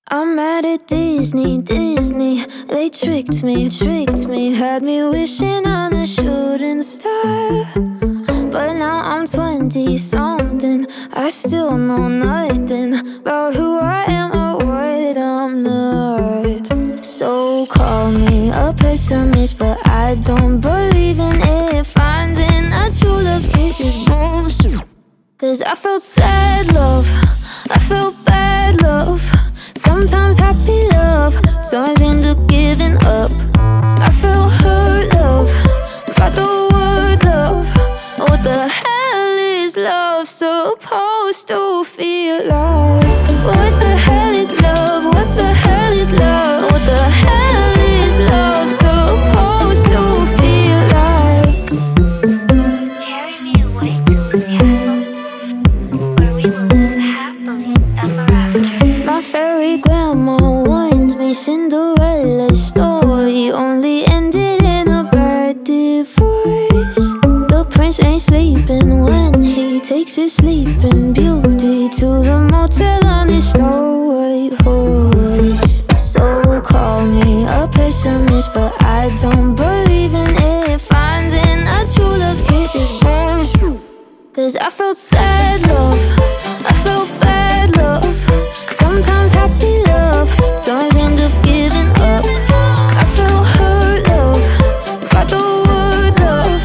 I'm mad at Disney, they tricked me, had me wishing on a shooting star. But now I'm 20-something, I still know nothing about who I am or what I'm not. So call me a pessimist, but I don't believe in it. Finding a true love's kiss is bullshit. Cause I felt sad love, I felt bad love, sometimes happy love turns into giving up. I felt hurt love, by the word love. What the hell is love supposed to feel like? What the hell is love? What the hell is love? What the hell is love supposed to feel like? Carry me away to the castle, where we will live happily ever after. My fairy grandma warned me Cinderella's story only ended in a bad divorce. The prince ain't sleeping when he takes his sleeping beauty to the motel on his Snow White horse. So call me a pessimist, but I don't believe in it. Finding a true love's kiss is bullshit. Cause I felt sad love, I felt bad love, sometimes happy love turns into giving up. I felt hurt love, by the word love.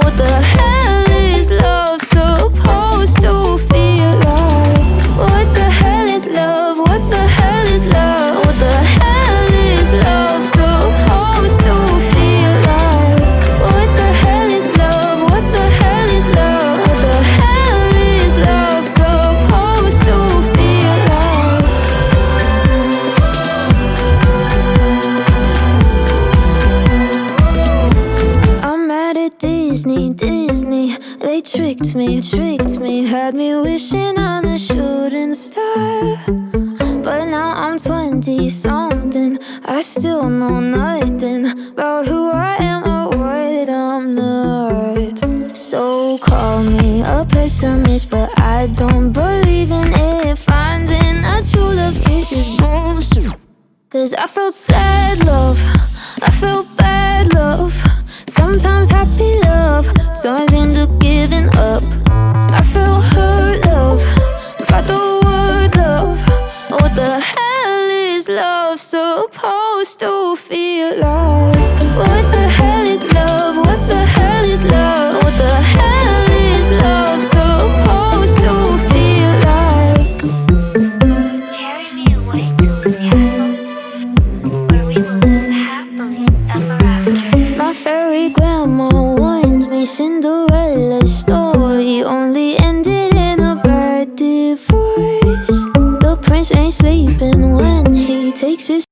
What the hell is love supposed to feel like? What the hell is love? What the hell is love? What the hell is love supposed to feel like? What the hell is love? What the hell is love? What the hell is love supposed to feel like? I'm mad at Disney, they tricked me, had me wishing on a shooting star. But now I'm 20-something, I still know nothing about who I am or what I'm not. So call me a pessimist, but I don't believe in it. Finding a true love's kiss is bullshit. Cause I felt sad love, I felt bad love, sometimes happy love turns into giving up. I felt hurt love, by the word love. What the hell is love supposed to feel like? What the hell is love? What the hell is love? What the hell is love supposed to feel like? Carry me away to the castle, where we will live happily ever after. My fairy grandma warned me Cinderella's story only ended in a bad divorce. The prince ain't sleeping when he takes his